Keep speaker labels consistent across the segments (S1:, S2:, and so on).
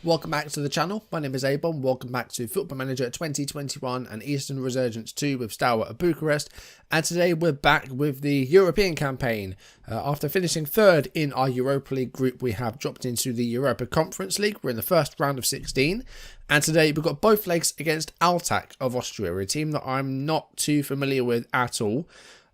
S1: Welcome back to the channel. My name is A-bomb. Welcome back to Football Manager 2021 and Eastern Resurgence 2 with Steaua Bucharest. And today we're back with the European campaign. After finishing third in our Europa League group, we have dropped into the Europa Conference League. We're in the first round of 16. And today we've got both legs against Altac of Austria, a team that I'm not too familiar with at all.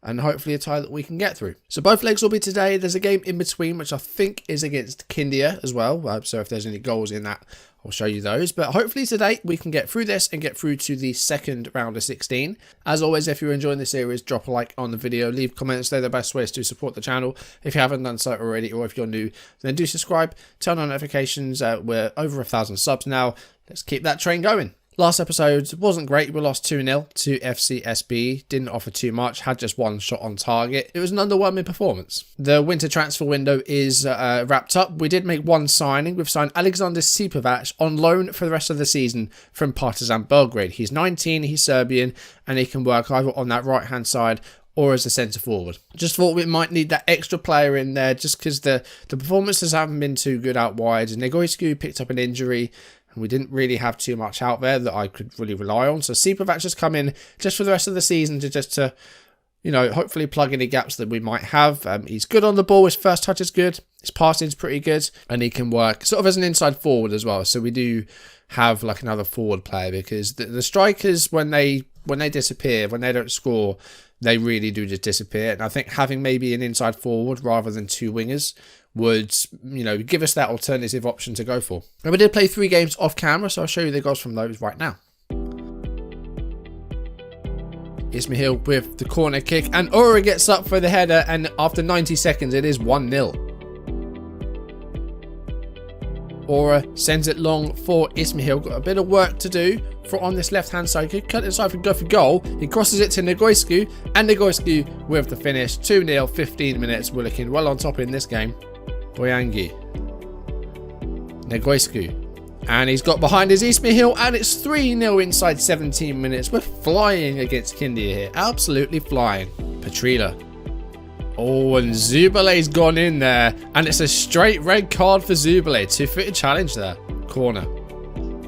S1: And hopefully a tie that we can get through. So both legs will be today. There's a game in between, which I think is against Kindia as well. So if there's any goals in that, I'll show you those. But hopefully today we can get through this and get through to the second round of 16. As always, if you're enjoying the series, drop a like on the video. Leave comments. They're the best ways to support the channel. If you haven't done so already, or if you're new, then do subscribe. Turn on notifications. We're over 1,000 subs now. Let's keep that train going. Last episode wasn't great. We lost 2-0 to FCSB. Didn't offer too much. Had just one shot on target. It was an underwhelming performance. The winter transfer window is wrapped up. We did make one signing. We've signed Alexander Sipovac on loan for the rest of the season from Partizan Belgrade. He's 19, he's Serbian, and he can work either on that right-hand side or as a centre forward. Just thought we might need that extra player in there just because the performances haven't been too good out wide. Negoiscu picked up an injury. We didn't really have too much out there that I could really rely on. So Sipovac just come in just for the rest of the season to hopefully plug any gaps that we might have. He's good on the ball. His first touch is good. His passing's pretty good. And he can work sort of as an inside forward as well. So we do have like another forward player because the strikers, when they disappear, when they don't score, they really do just disappear. And I think having maybe an inside forward rather than two wingers would, give us that alternative option to go for. And we did play 3 games off camera, so I'll show you the goals from those right now. Ismail with the corner kick, and Aura gets up for the header, and after 90 seconds, it is 1-0. Aura sends it long for Ismail. Got a bit of work to do on this left-hand side. Could cut inside for go for goal. He crosses it to Negoiscu, and Negoiscu with the finish. 2-0, 15 minutes. We're looking well on top in this game. Boyangi. Negoiscu. And he's got behind his Ismail, and it's 3-0 inside 17 minutes. We're flying against Kindia here. Absolutely flying. Petrila. Oh, and Zubile's gone in there. And it's a straight red card for Zubile. 2-footed challenge there. Corner.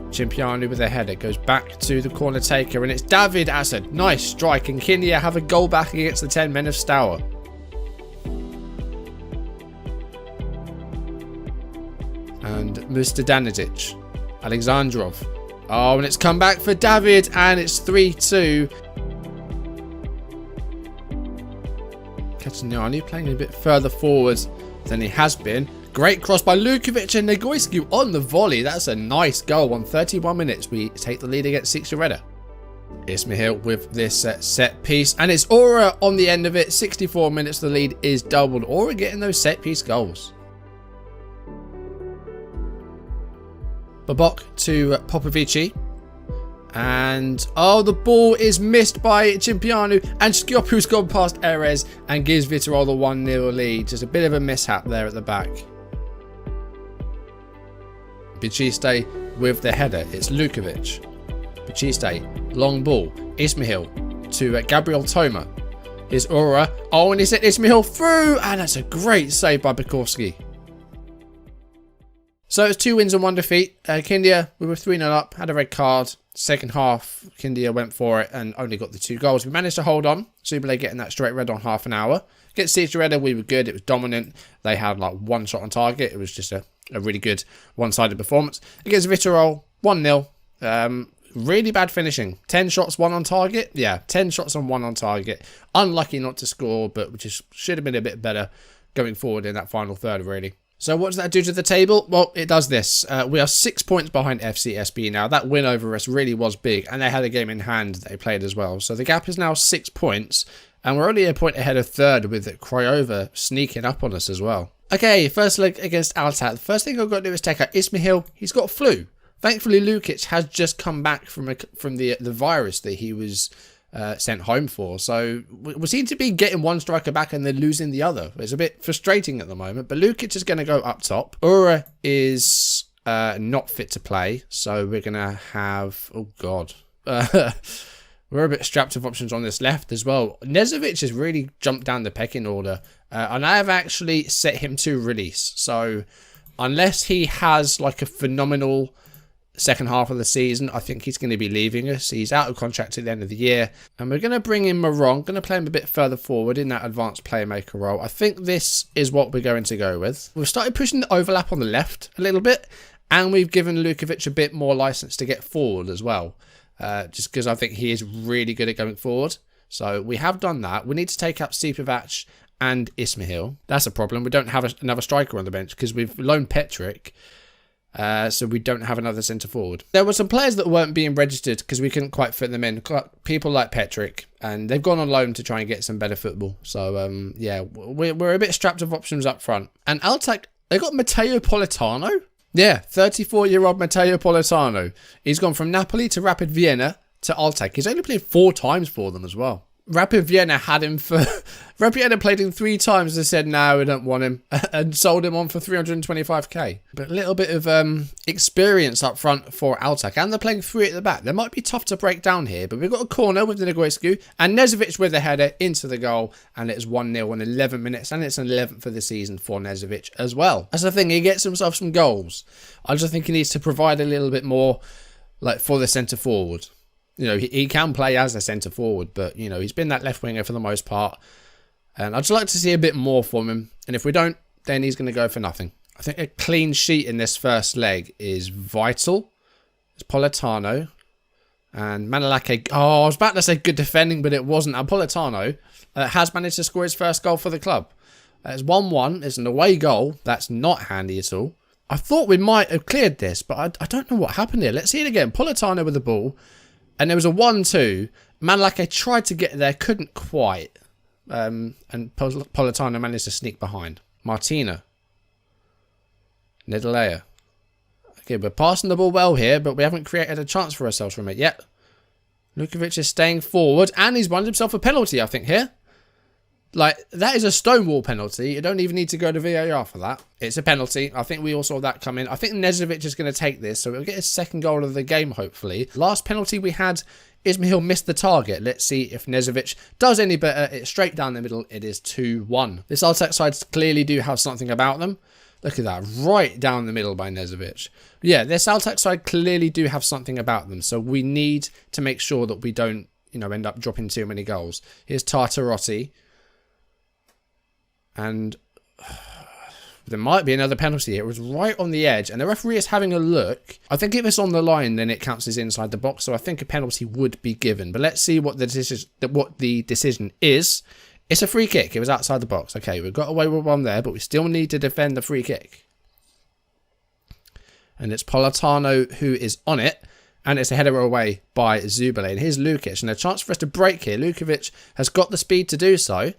S1: Cimpianu with a header. Goes back to the corner taker. And it's David Assad. Nice strike. And Kindia have a goal back against the 10 men of Steaua. And Mr. Danisic. Alexandrov. Oh, and it's come back for David. And it's 3-2. Katanani playing a bit further forward than he has been. Great cross by Lukovic, and Negoiscu on the volley. That's a nice goal. On 31 minutes, we take the lead against Sixureda. Ismail with this set piece, and it's Aura on the end of it. 64 minutes, the lead is doubled. Aura getting those set piece goals. Babok to Popovici. And, the ball is missed by Cimpianu, and Skiopu's gone past Erez and gives Vitorol the 1-0 lead. Just a bit of a mishap there at the back. Biciste with the header. It's Lukovic. Biciste, long ball. Ismail to Gabriel Toma. Here's Aura. Oh, and he sent Ismail through, and that's a great save by Bikorski. So it's 2 wins and 1 defeat. Kindia, we were 3-0 up, had a red card. Second half, Kindia went for it and only got the 2 goals. We managed to hold on. Zubile getting that straight red on half an hour. Against Sixureda, we were good. It was dominant. They had like 1 shot on target. It was just a really good one-sided performance. Against Vitorol, 1-0. Really bad finishing. 10 shots, 1 on target. Yeah, 10 shots and 1 on target. Unlucky not to score, but just should have been a bit better going forward in that final third, really. So what does that do to the table? Well, it does this. We are 6 points behind FCSB now. That win over us really was big, and they had a game in hand that they played as well. So the gap is now 6 points, and we're only a point ahead of third with Craiova sneaking up on us as well. Okay, first leg against Altac. The first thing I've got to do is take out Ismail. He's got flu. Thankfully, Lukic has just come back from the virus that he was sent home for. So we seem to be getting one striker back and then losing the other. It's a bit frustrating at the moment, but Lukic is going to go up top. Ura is not fit to play, so we're going to have... Oh, God. We're a bit strapped with options on this left as well. Nezovic has really jumped down the pecking order, and I have actually set him to release. So unless he has like a phenomenal second half of the season, I think he's going to be leaving us. He's out of contract at the end of the year, and we're going to bring in Moron, going to play him a bit further forward in that advanced playmaker role. I think this is what we're going to go with. We've started pushing the overlap on the left a little bit, and we've given Lukovic a bit more license to get forward as well, just because I think he is really good at going forward. So we have done that. We need to take up Stipovac and Ismail. That's a problem. We don't have another striker on the bench because we've loaned Petric. So we don't have another centre forward. There were some players that weren't being registered because we couldn't quite fit them in. People like Petric, and they've gone on loan to try and get some better football. So yeah, we're a bit strapped of options up front. And Altac, they got Matteo Politano. Yeah, 34-year-old Matteo Politano. He's gone from Napoli to Rapid Vienna to Altac. He's only played 4 times for them as well. Rapid Vienna had him for... Rapid Vienna played him 3 times and said, no, we don't want him, and sold him on for 325k. But a little bit of experience up front for Altac, and they're playing 3 at the back. They might be tough to break down here, but we've got a corner with Negrescu, and Nezovic with a header into the goal, and it's 1-0 in 11 minutes, and it's an 11th for the season for Nezovic as well. That's the thing, he gets himself some goals. I just think he needs to provide a little bit more like for the centre forward. You know, he can play as a centre forward, but, you know, he's been that left winger for the most part. And I'd just like to see a bit more from him. And if we don't, then he's going to go for nothing. I think a clean sheet in this first leg is vital. It's Politano. And Manolake. Oh, I was about to say good defending, but it wasn't. And Politano has managed to score his first goal for the club. It's 1-1. It's an away goal. That's not handy at all. I thought we might have cleared this, but I don't know what happened here. Let's see it again. Politano with the ball. And there was a 1-2. Manolake tried to get there, couldn't quite. And Politano managed to sneak behind. Martina. Nedalea. Okay, we're passing the ball well here, but we haven't created a chance for ourselves from it yet. Lukovic is staying forward, and he's won himself a penalty, I think, here. Like, that is a stonewall penalty. You don't even need to go to VAR for that. It's a penalty. I think we all saw that come in. I think Nezovic is going to take this, so we'll get his second goal of the game, hopefully. Last penalty we had, Ismail missed the target. Let's see if Nezovic does any better. It's straight down the middle. It is 2-1. This Altac side clearly do have something about them. Look at that. Right down the middle by Nezovic. Yeah, this Altac side clearly do have something about them, so we need to make sure that we don't, you know, end up dropping too many goals. Here's Tartarotti. And there might be another penalty here. It was right on the edge, and the referee is having a look. I think if it's on the line, then it counts as inside the box, so I think a penalty would be given. But let's see what the decision is. It's a free kick. It was outside the box. Okay, we've got away with one there, but we still need to defend the free kick. And it's Politano who is on it, and it's a header away by Zubale. And here's Lukic, and a chance for us to break here. Lukovic has got the speed to do so.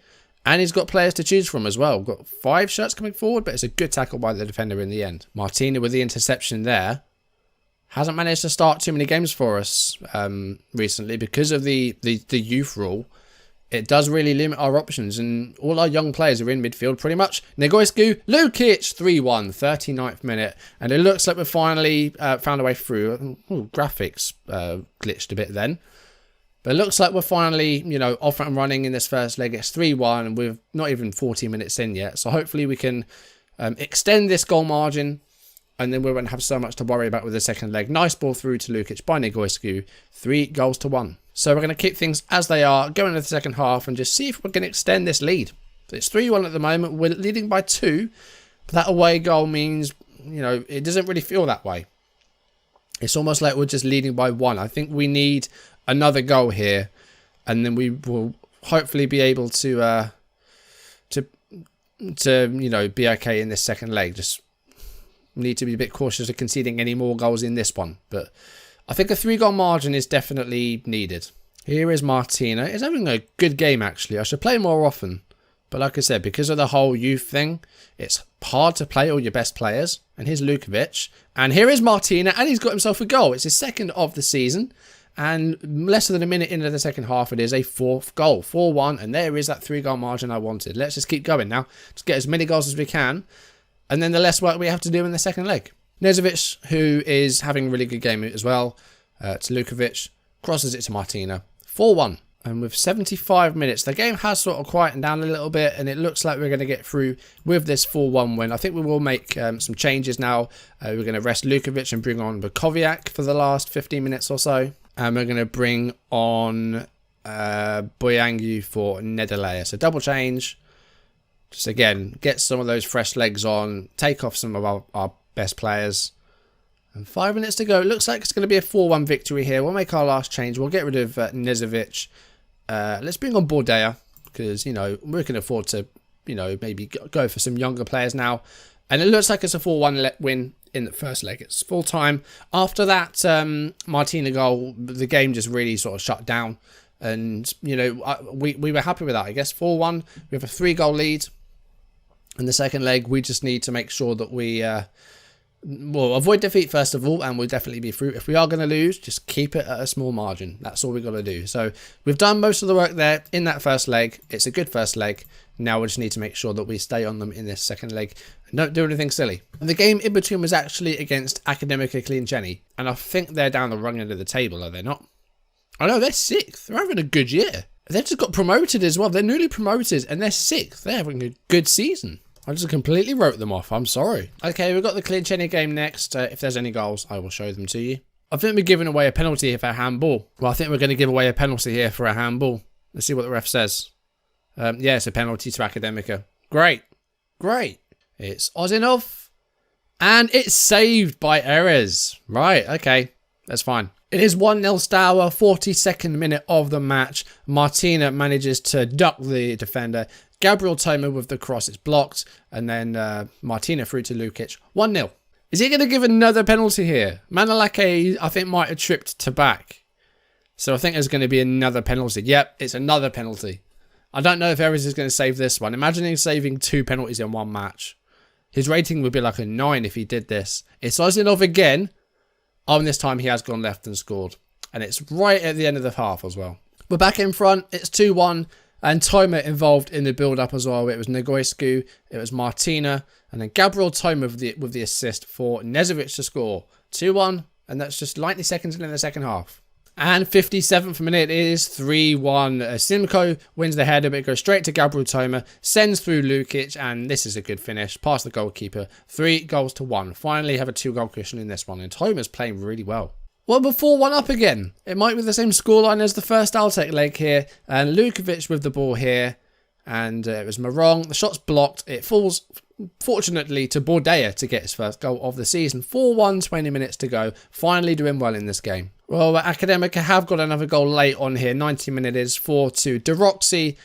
S1: And he's got players to choose from as well. We've got 5 shots coming forward, but it's a good tackle by the defender in the end. Martina with the interception there. Hasn't managed to start too many games for us recently because of the youth rule. It does really limit our options, and all our young players are in midfield pretty much. Negrescu, Lukic, 3-1, 39th minute. And it looks like we've finally found a way through. Ooh, graphics glitched a bit then. But it looks like we're finally, you know, off and running in this first leg. It's 3-1 and we're not even 40 minutes in yet. So hopefully we can extend this goal margin, and then we won't have so much to worry about with the second leg. Nice ball through to Lukic by Negrescu. 3-1. So we're going to keep things as they are, go into the second half and just see if we can extend this lead. It's 3-1 at the moment. We're leading by 2. But that away goal means, you know, it doesn't really feel that way. It's almost like we're just leading by 1. I think we need another goal here, and then we will hopefully be able to you know, be okay in this second leg. Just need to be a bit cautious of conceding any more goals in this one, but I think a 3-goal margin is definitely needed. Here is Martina. He's having a good game actually. I should play more often, but like I said, because of the whole youth thing, it's hard to play all your best players. And here's Lukovic, and here is Martina, and he's got himself a goal. It's his second of the season. And less than a minute into the second half, it is a 4th goal. 4-1, and there is that 3-goal margin I wanted. Let's just keep going now. Let's get as many goals as we can, and then the less work we have to do in the second leg. Nezovic, who is having a really good game as well, to Lukovic, crosses it to Martina. 4-1. And with 75 minutes, the game has sort of quietened down a little bit, and it looks like we're going to get through with this 4-1 win. I think we will make some changes now. We're going to rest Lukovic and bring on Bukoviak for the last 15 minutes or so. And we're going to bring on Boyangu for Nederlayer. So double change. Just again, get some of those fresh legs on. Take off some of our best players. And 5 minutes to go. It looks like it's going to be a 4-1 victory here. We'll make our last change. We'll get rid of Nezovic. Let's bring on Bordea, because, you know, we can afford to, you know, maybe go for some younger players now. And it looks like it's a 4-1 win in the first leg. It's full time. After that Martina goal, the game just really sort of shut down. And, you know, we were happy with that, I guess. 4-1. We have a 3-goal lead. In the second leg, we just need to make sure that we well, avoid defeat first of all, and we'll definitely be through. If we are going to lose, just keep it at a small margin. That's all we've got to do. So we've done most of the work there in that first leg. It's a good first leg. Now we just need to make sure that we stay on them in this second leg and don't do anything silly. And the game in between was actually against Academica Clinceni, and I think they're down the wrong end of the table, are they not? Oh no, they're 6th. They're having a good year. They've just got promoted as well. They're newly promoted and they're 6th. They're having a good season. I just completely wrote them off. I'm sorry. Okay, we've got the Clinceni game next. If there's any goals, I will show them to you. I think we're giving away a penalty here for a handball. Well, I think we're going to give away a penalty here for a handball. Let's see what the ref says. Yeah, it's a penalty to Academica. Great. Great. It's Ozinov. And it's saved by Erez. Right, okay. That's fine. It is 1-0 Steaua, 42nd minute of the match. Martina manages to duck the defender. Gabriel Toma with the cross, it's blocked. And then Martina through to Lukic. 1-0. Is he going to give another penalty here? Manolake, I think, might have tripped to back. So I think there's going to be another penalty. Yep, it's another penalty. I don't know if Erez is going to save this one. Imagine him saving 2 penalties in one match. His rating would be like a 9 if he did this. It's Ozinov again. Oh, and this time he has gone left and scored. And it's right at the end of the half as well. We're back in front. It's 2-1. And Toma involved in the build-up as well. It was Negoescu. It was Martina. And then Gabriel Toma with the assist for Nezovic to score. 2-1. And that's just 90 seconds in the second half. And 57th minute is 3-1. Simco wins the header, but it goes straight to Gabriel Toma. Sends through Lukic, and this is a good finish. Past the goalkeeper. 3-1. Finally have a 2-goal cushion in this one, and Toma's playing really well. Well, we're 4-1 up again. It might be the same scoreline as the first Altec leg here. And Lukovic with the ball here. And it was Morong. The shot's blocked. It falls, fortunately, to Bordea to get his first goal of the season. 4-1, 20 minutes to go. Finally doing well in this game. Well, Academica have got another goal late on here. 90 minutes is 4-2. DeRoxy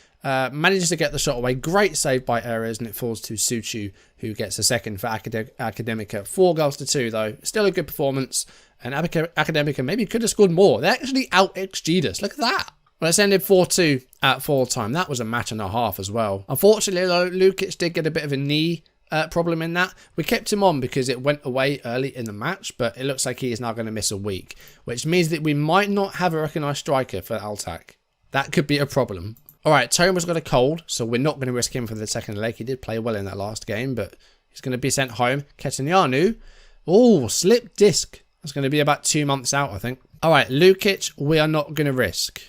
S1: manages to get the shot away. Great save by Erez, and it falls to Suchu, who gets a second for Academica. 4-2, though. Still a good performance. And Academica maybe could have scored more. They actually out-XG'd us. Look at that. Well, it's ended 4-2 at full time. That was a match and a half as well. Unfortunately, though, Lukic did get a bit of a knee problem in that. We kept him on because it went away early in the match, but it looks like he is now going to miss a week, which means that we might not have a recognised striker for Altac. That could be a problem. All right, Toma's got a cold, so we're not going to risk him for the second leg. He did play well in that last game, but he's going to be sent home. Ketanyanu. Oh, slip disc. That's going to be about 2 months out, I think. All right, Lukic, we are not going to risk.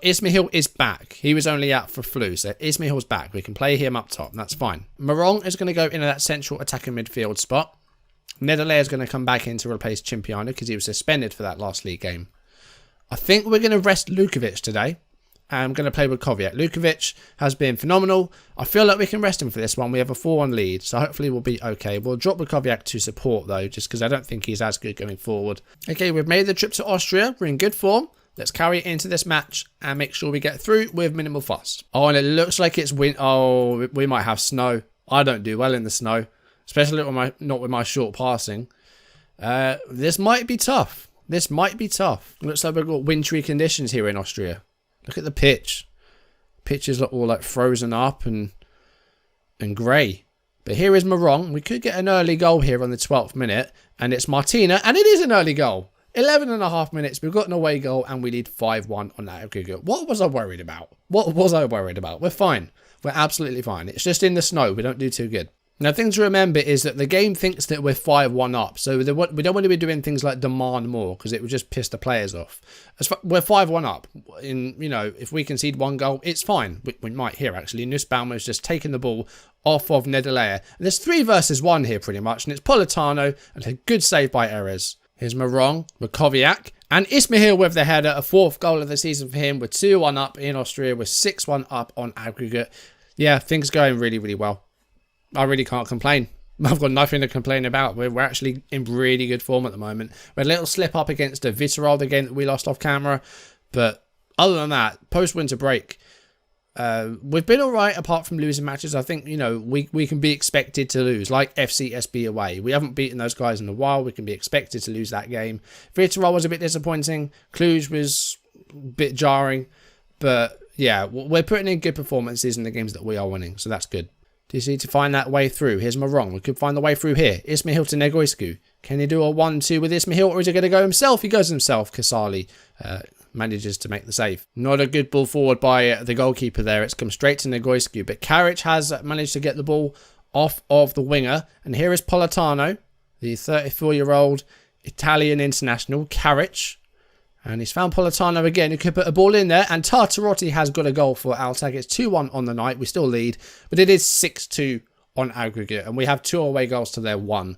S1: Ismail is back. He was only out for flu, so Ismail's back. We can play him up top. That's fine. Morong is going to go into that central attacking midfield spot. Nederlayer is going to come back in to replace Chimpiano because he was suspended for that last league game. I think we're going to rest Lukovic today. I'm going to play with Koviak. Lukovic has been phenomenal. I feel like we can rest him for this one. We have a 4-1 lead, so hopefully we'll be okay. We'll drop Koviak to support, though, just because I don't think he's as good going forward. Okay, we've made the trip to Austria. We're in good form. Let's carry it into this match and make sure we get through with minimal fuss. Oh, and it looks like it's Oh, we might have snow. I don't do well in the snow, especially not with my short passing. This might be tough. This might be tough. Looks like we've got wintry conditions here in Austria. Look at the pitch. Pitch is all like frozen up and grey. But here is Morong. We could get an early goal here on the 12th minute. And it's Martina. And it is an early goal. 11.5 minutes. We've got an away goal. And we lead 5-1 on that aggregate. What was I worried about? What was I worried about? We're fine. We're absolutely fine. It's just in the snow. We don't do too good. Now, thing to remember is that the game thinks that we're 5-1 up, so we don't want to be doing things like demand more, because it would just piss the players off. We're 5-1 up. If we concede 1 goal, it's fine. We might here, actually. Nussbaumer's just taken the ball off of Nedelayer. There's 3 versus 1 here, pretty much, and it's Politano, and a good save by Erez. Here's Marong, Makoviak, and Ismail with the header, a 4th goal of the season for him. We're 2-1 up in Austria. We're 6-1 up on aggregate. Yeah, things going really, really well. I really can't complain. I've got nothing to complain about. We're actually in really good form at the moment. We had a little slip up against the Vitterol, the game that we lost off camera. But other than that, post-winter break, we've been all right apart from losing matches. I think, we can be expected to lose, like FCSB away. We haven't beaten those guys in a while. We can be expected to lose that game. Vitterol was a bit disappointing. Cluj was a bit jarring. But yeah, we're putting in good performances in the games that we are winning. So that's good. Do you see to find that way through? Here's Marong. We could find the way through here. Ismail to Negoiscu. Can he do a 1-2 with Ismail, or is he going to go himself? He goes himself. Kasali manages to make the save. Not a good ball forward by the goalkeeper there. It's come straight to Negoiscu. But Karic has managed to get the ball off of the winger. And here is Politano, the 34-year-old Italian international, Karic. And he's found Politano again, who could put a ball in there. And Tartarotti has got a goal for Altag. It's 2-1 on the night. We still lead. But it is 6-2 on aggregate. And we have 2 away goals to their 1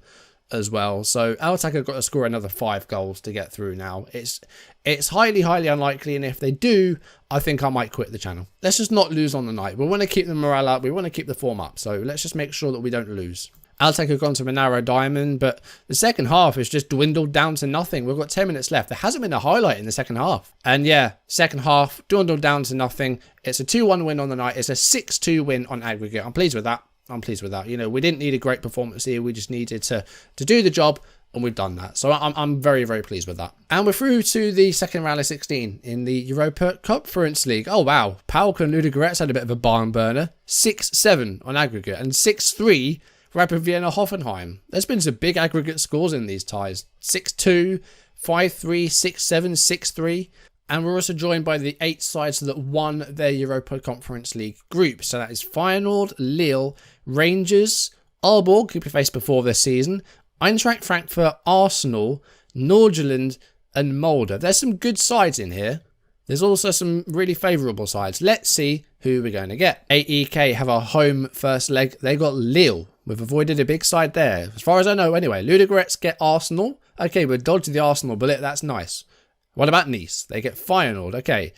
S1: as well. So Altag have got to score another 5 goals to get through now. It's highly, highly unlikely. And if they do, I think I might quit the channel. Let's just not lose on the night. We want to keep the morale up. We want to keep the form up. So let's just make sure that we don't lose. Altec have gone to a narrow diamond, but the second half has just dwindled down to nothing. We've got 10 minutes left. There hasn't been a highlight in the second half. And yeah, second half dwindled down to nothing. It's a 2-1 win on the night. It's a 6-2 win on aggregate. I'm pleased with that. We didn't need a great performance here. We just needed to do the job, and we've done that. So I'm very, very pleased with that. And we're through to the second round of 16 in the Europa Conference League. Oh, wow. PAOK and Liga had a bit of a barn burner. 6-7 on aggregate and 6-3 Rapid Vienna Hoffenheim. There's been some big aggregate scores in these ties. 6-2, 5-3, 6-7, 6-3. And we're also joined by the 8 sides that won their Europa Conference League group. So that is Feyenoord, Lille, Rangers, Aalborg, who we faced before this season, Eintracht Frankfurt, Arsenal, Nordjylland, and Molde. There's some good sides in here. There's also some really favourable sides. Let's see who we're going to get. AEK have a home first leg. They got Lille. We've avoided a big side there. As far as I know, anyway. Ludogorets get Arsenal. Okay, we've dodged the Arsenal bullet. That's nice. What about Nice? They get Feyenoord. Okay.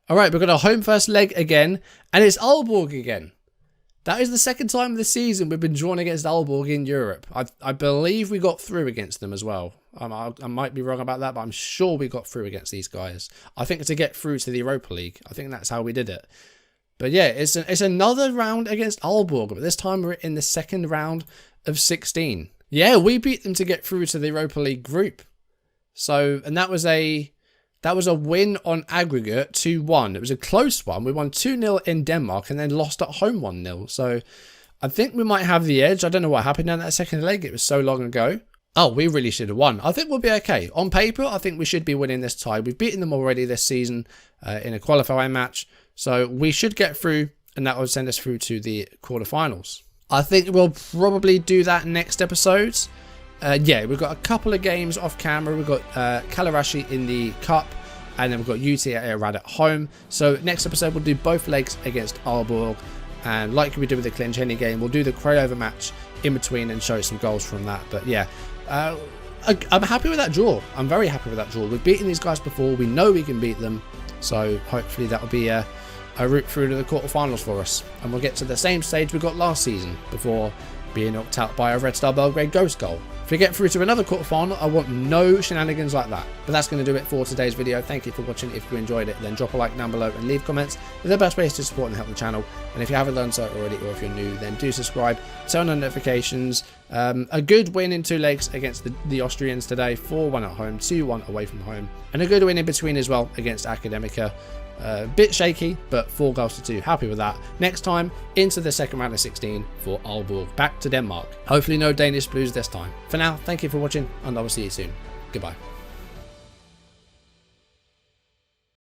S1: All right, we've got a home first leg again. And it's Aalborg again. That is the second time this season we've been drawn against Aalborg in Europe. I believe we got through against them as well. I might be wrong about that, but I'm sure we got through against these guys. I think to get through to the Europa League. I think that's how we did it. But yeah, it's another round against Aalborg, but this time we're in the second round of 16. Yeah, we beat them to get through to the Europa League group. So, and that was a win on aggregate 2-1. It was a close one. We won 2-0 in Denmark and then lost at home 1-0. So I think we might have the edge. I don't know what happened in that second leg. It was so long ago. Oh, we really should have won. I think we'll be okay. On paper, I think we should be winning this tie. We've beaten them already this season in a qualifying match. So we should get through, and that will send us through to the quarterfinals. I think we'll probably do that next episode. Yeah, we've got a couple of games off camera. We've got Kalarashi in the cup, and then we've got UTA Rad at home. So next episode, we'll do both legs against Aalborg. And like we did with the Clencheni game, we'll do the crossover match in between and show some goals from that. But yeah, I'm happy with that draw. I'm very happy with that draw. We've beaten these guys before. We know we can beat them. So hopefully that will be a route through to the quarterfinals for us. And we'll get to the same stage we got last season before being knocked out by a Red Star Belgrade ghost goal. If we get through to another quarterfinal, I want no shenanigans like that. But that's going to do it for today's video. Thank you for watching. If you enjoyed it, then drop a like down below and leave comments. They're the best ways to support and help the channel. And if you haven't done so already, or if you're new, then do subscribe, turn on notifications. A good win in 2 legs against the Austrians today. 4-1 at home, 2-1 away from home. And a good win in between as well against Academica. Bit shaky, but 4 goals to 2. Happy with that. Next time, into the second round of 16 for Aalborg. Back to Denmark. Hopefully no Danish Blues this time. For now, thank you for watching, and I will see you soon. Goodbye.